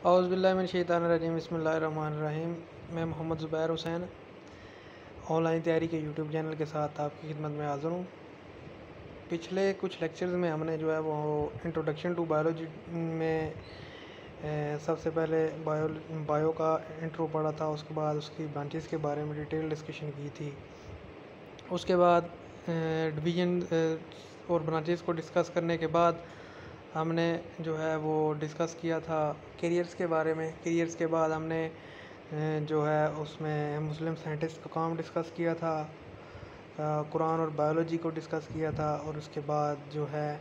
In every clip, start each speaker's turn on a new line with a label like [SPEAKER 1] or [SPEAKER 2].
[SPEAKER 1] औज़ुबिल्लाहिमिनश्शैतानिर्रजीम बिस्मिल्लाहिर्रहमानिर्रहीम। मैं मोहम्मद ज़ुबैर हुसैन ऑनलाइन तैयारी के यूट्यूब चैनल के साथ आपकी खिदमत में हाज़िर हूँ। पिछले कुछ लेक्चर्स में हमने जो है वो इंट्रोडक्शन टू बायोलॉजी में सबसे पहले बायो का इंट्रो पढ़ा था। उसके बाद उसकी ब्रांचेस के बारे में डिटेल डिस्कशन की थी। उसके बाद डिवीज़न और ब्रांचेस को डिस्कस करने के बाद हमने जो है वो डिस्कस किया था कैरियर्स के बारे में। कैरियर्स के बाद हमने जो है उसमें मुस्लिम साइंटिस्ट का काम डिस्कस किया था, कुरान और बायोलॉजी को डिस्कस किया था। और उसके बाद जो है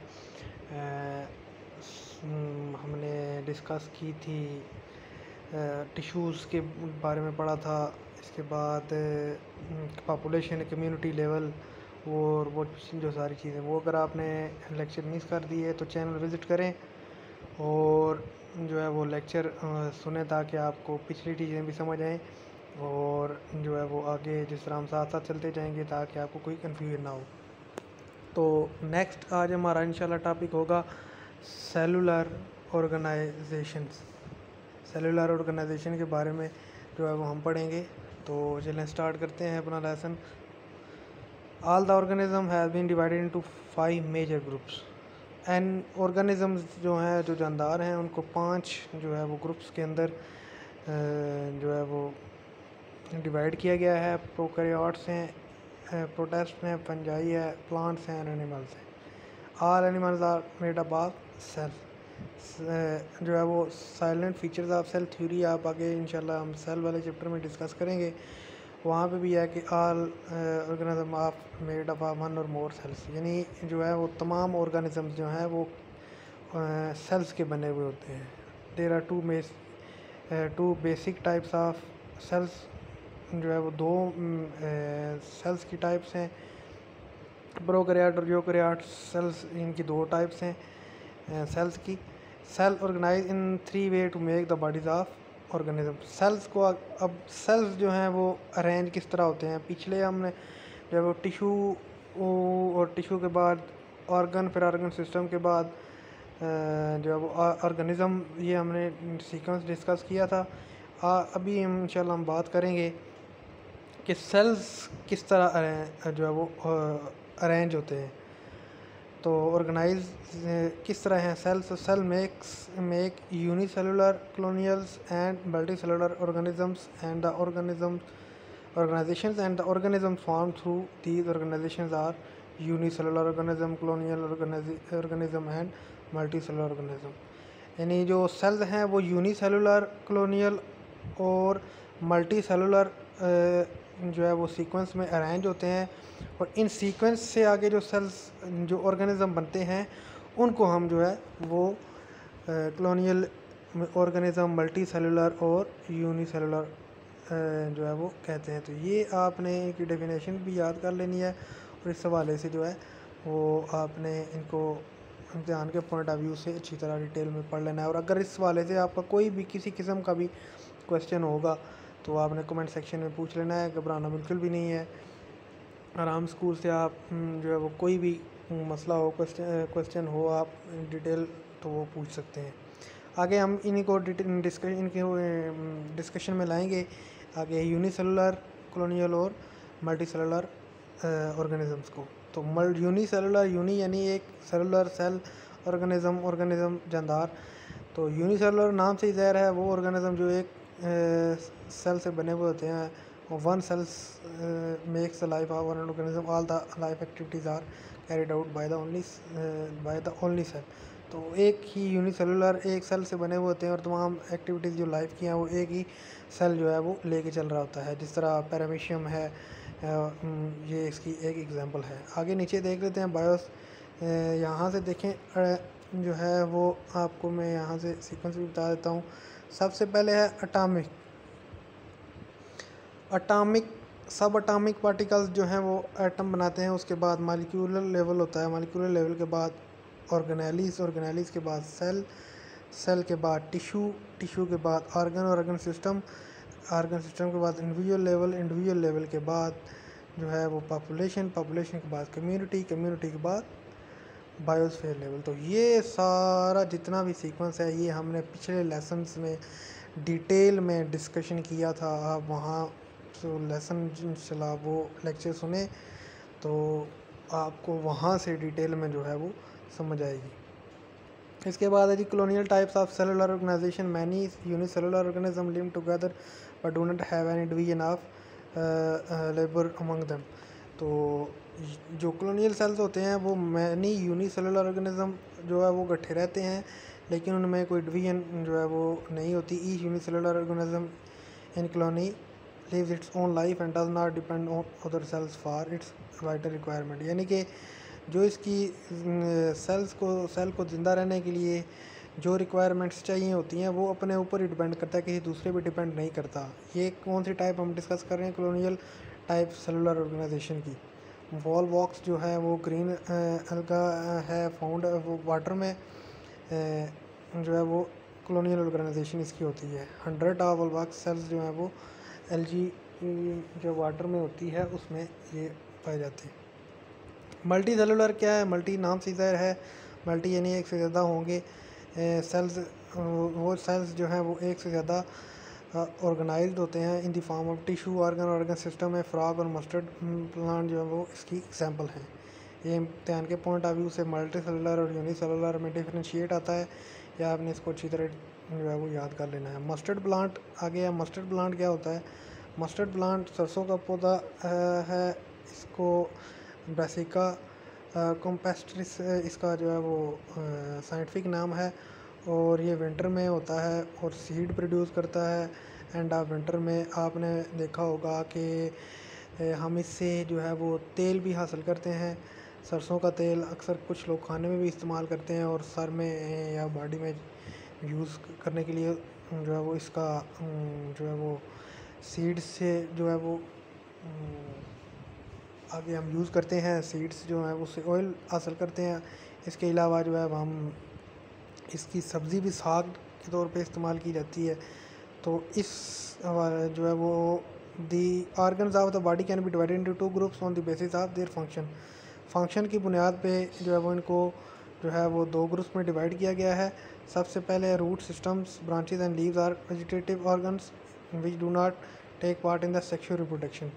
[SPEAKER 1] हमने डिस्कस की थी टिश्यूज़ के बारे में पढ़ा था। इसके बाद पॉपुलेशन कम्युनिटी लेवल और वो जो सारी चीज़ें, वो अगर आपने लेक्चर मिस कर दिए तो चैनल विज़िट करें और जो है वो लेक्चर सुने ताकि आपको पिछली चीज़ें भी समझ आएँ और जो है वो आगे जिस तरह हम साथ साथ चलते जाएंगे ताकि आपको कोई कन्फ्यूजन ना हो। तो नेक्स्ट आज हमारा इंशाल्लाह टॉपिक होगा सेलुलर ऑर्गेनाइजेशंस। सेलुलर ऑर्गेनाइजेशन के बारे में जो है वो हम पढ़ेंगे। तो चलें स्टार्ट करते हैं अपना lesson. All the organism has been divided into 5 major groups. And organisms जो हैं, जो जानदार हैं, उनको 5 जो है वो ग्रुप्स के अंदर जो है वो डिवाइड किया गया है। प्रोकैरियोट्स हैं, प्रोटिस्ट हैं, फंजाई है, प्लांट्स हैं, एनिमल्स हैं। All animals are made up of cell. जो है वो salient features of cell theory आप आगे इंशाल्लाह हम सेल वाले चैप्टर में डिस्कस करेंगे। वहाँ पे भी है कि all organism of made up of 1 और मोर सेल्स, यानी जो है वो तमाम ऑर्गेनिजम्स जो हैं वो सेल्स के बने हुए होते हैं। There are two basic types of cells. जो है वो 2 सेल्स की टाइप्स हैं, प्रोकैरियोट और यूकैरियोट सेल्स। इनकी 2 टाइप्स हैं सेल्स की। Cell organise in 3 way to make the bodies of organism. Cells को अब सेल्स जो हैं वो अरेंज किस तरह होते हैं, पिछले हमने जो है वो टिशू और टिशू के बाद ऑर्गन, फिर ऑर्गन सिस्टम के बाद जो है वो ऑर्गेनिज्म, ये हमने सीक्वेंस डिस्कस किया था। अभी इंशाल्लाह हम बात करेंगे कि सेल्स किस तरह जो है वो अरेंज होते हैं। तो ऑर्गेनाइज किस तरह हैं cells. Cell make unicellular colonials and multicellular organisms and the organizations and the organisms formed through these organizations are unicellular organism, colonial organism and multicellular organism। यानी जो सेल्स हैं वो यूनिसेलुलर, कॉलोनियल और मल्टी सेलुलर जो है वो sequence में arrange होते हैं। और इन सीक्वेंस से आगे जो सेल्स, जो ऑर्गेनिज्म बनते हैं, उनको हम जो है वो कॉलोनियल ऑर्गेनिज्म, मल्टी सेलुलर और यूनिसेलुलर जो है वो कहते हैं। तो ये आपने इनकी डेफिनेशन भी याद कर लेनी है और इस हवाले से जो है वो आपने इनको इम्तिहान के पॉइंट ऑफ व्यू से अच्छी तरह डिटेल में पढ़ लेना है। और अगर इस हवाले से आपका कोई भी किसी किस्म का भी क्वेश्चन होगा तो आपने कमेंट सेक्शन में पूछ लेना है, घबराना बिल्कुल भी नहीं है। आराम स्कूल से आप जो है वो कोई भी मसला हो, क्वेश्चन हो, आप डिटेल तो वो पूछ सकते हैं। आगे हम इनको डिस्कशन में लाएंगे आगे यूनिसेलुलर, कॉलोनियल और मल्टी सेलुलर ऑर्गेनिजम्स को। तो यूनिसेलुलर, यूनी यानी एक, सेलुलर सेल, ऑर्गेनिज्म जानदार। तो यूनिसेलुलर नाम से ही ज़ाहिर है वो ऑर्गेनिज्म जो एक सेल से बने हुए होते हैं। One cells makes the life of one organism, all the life activities are carried out by the only cell. तो एक ही यूनिसेलुलर, एक सेल से बने हुए होते हैं और तमाम एक्टिविटीज़ जो लाइफ की हैं वो एक ही सेल जो है वो लेके चल रहा होता है। जिस तरह पैरामीशियम है, ये इसकी एक एग्जांपल है। आगे नीचे देख लेते हैं बायोस। यहाँ से देखें जो है वो आपको मैं यहाँ से सीक्वेंस भी बता देता हूँ। सबसे पहले है अटामिक सब अटामिक पार्टिकल्स जो हैं वो एटम बनाते हैं। उसके बाद मॉलिक्यूलर लेवल होता है, मॉलिक्यूलर लेवल के बाद ऑर्गेनेलिस के बाद सेल के बाद टिश्यू के बाद ऑर्गन सिस्टम के बाद इंडिविजुअल लेवल के बाद जो है वो पॉपुलेशन के बाद कम्युनिटी के बाद बायोस्फीयर लेवल। तो ये सारा जितना भी सीक्वेंस है ये हमने पिछले लेसन्स में डिटेल में डिस्कशन किया था। आप वहाँ जो लेसन चला वो लेक्चर सुने तो आपको वहाँ से डिटेल में जो है वो समझ आएगी। इसके बाद है जी colonial types of cellular organisation. Many unicellular organism live together but do not have any division of labour among them. तो जो कॉलोनियल सेल्स होते हैं वो मैनी यूनिसेलुलर ऑर्गेनिज्म जो है वो इकट्ठे रहते हैं लेकिन उनमें कोई डिवीजन जो है वो नहीं होती। Each unicellular organism in colony lives its own life and does not depend on other cells for its vital requirement। यानी कि जो इसकी सेल को ज़िंदा रहने के लिए जो रिक्वायरमेंट्स चाहिए होती हैं वो अपने ऊपर ही डिपेंड करता है, किसी दूसरे पे डिपेंड नहीं करता। ये कौन सी टाइप हम डिस्कस कर रहे हैं कॉलोनियल टाइप सेलुलर ऑर्गेनाइजेशन की। वॉल वॉक्स जो है वो ग्रीन अलगा है, फाउंड वो वाटर में जो है वो कॉलोनियल ऑर्गेनाइजेशन इसकी होती है। 100 ऑफ वॉल वॉक्स सेल्स जो है वो एलजी जो वाटर में होती है उसमें ये पाए जाते हैं। मल्टी सेलुलर क्या है? मल्टी नाम से ज़ाहिर है, मल्टी यानी एक से ज़्यादा होंगे सेल्स। वो सेल्स जो हैं वो एक से ज़्यादा ऑर्गेनाइज्ड होते हैं in the form of tissue organ system है। फ्रॉग और मस्टर्ड प्लांट जो है वो इसकी एग्जांपल हैं। ये इम्तिहान के पॉइंट ऑफ व्यू से मल्टी सेलुलर और यूनिसेलुलर में डिफरेंशिएट आता है, या आपने इसको अच्छी तरह जो है वो याद कर लेना है। मस्टर्ड प्लांट आ गया। मस्टर्ड प्लांट क्या होता है? मस्टर्ड प्लांट सरसों का पौधा है। इसको ब्रासिका कॉम्पेस्ट्रिस इसका जो है वो साइंटिफिक नाम है, और ये विंटर में होता है और सीड प्रोड्यूस करता है। एंड ऑफ विंटर में आपने देखा होगा कि हम इससे जो है वो तेल भी हासिल करते हैं। सरसों का तेल अक्सर कुछ लोग खाने में भी इस्तेमाल करते हैं और सर में या बॉडी में यूज़ करने के लिए जो है वो इसका जो है वो सीड्स से जो है वो आगे हम यूज़ करते हैं। सीड्स जो हैं उससे ऑयल हासिल करते हैं। इसके अलावा जो है हम इसकी सब्ज़ी भी साग के तौर पे इस्तेमाल की जाती है। तो इस जो है वो दी organs of the body can be divided into 2 groups on the basis of their function की बुनियाद पे जो है वो इनको जो है वो 2 ग्रुप्स में डिवाइड किया गया है। सबसे पहले root systems, branches and leaves are vegetative organs which do not take part in the sexual reproduction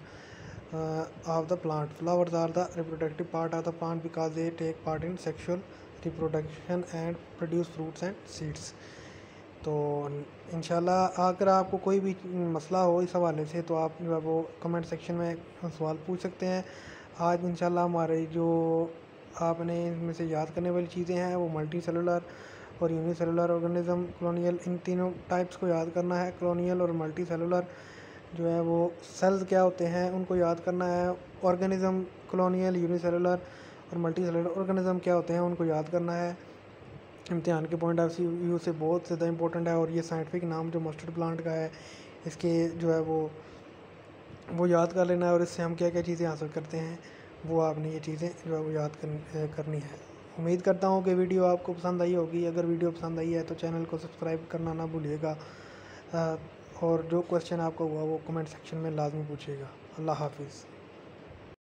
[SPEAKER 1] of the plant. Flowers are the reproductive part of the plant because they take part in sexual reproduction and produce fruits and seeds। तो इंशाल्लाह अगर आपको कोई भी मसला हो इस हवाले से तो आप जो है वो कमेंट सेक्शन में सवाल पूछ सकते हैं। आज इंशाल्लाह हमारे जो आपने इनमें से याद करने वाली चीज़ें हैं वो मल्टी सेलुलर और यूनिसेलुलर ऑर्गेनिज्म, कॉलोनियल, इन तीनों टाइप्स को याद करना है। कॉलोनियल और मल्टी सेलुलर जो है वो सेल्स क्या होते हैं उनको याद करना है। ऑर्गेनिज्म कॉलोनियल, यूनिसेलुलर और मल्टी सेलुलर ऑर्गेनिज्म क्या होते हैं उनको याद करना है। इम्तिहान के पॉइंट ऑफ व्यू से बहुत ज़्यादा इंपॉर्टेंट है। और ये साइंटिफिक नाम जो मस्टर्ड प्लांट का है इसके जो है वो याद कर लेना है, और इससे हम क्या क्या चीज़ें हासिल करते हैं वो आपने ये चीज़ें जो है वो याद करनी है। उम्मीद करता हूँ कि वीडियो आपको पसंद आई होगी। अगर वीडियो पसंद आई है तो चैनल को सब्सक्राइब करना ना भूलिएगा, और जो क्वेश्चन आपको हुआ वो कमेंट सेक्शन में लाजमी पूछिएगा। अल्लाह हाफिज़।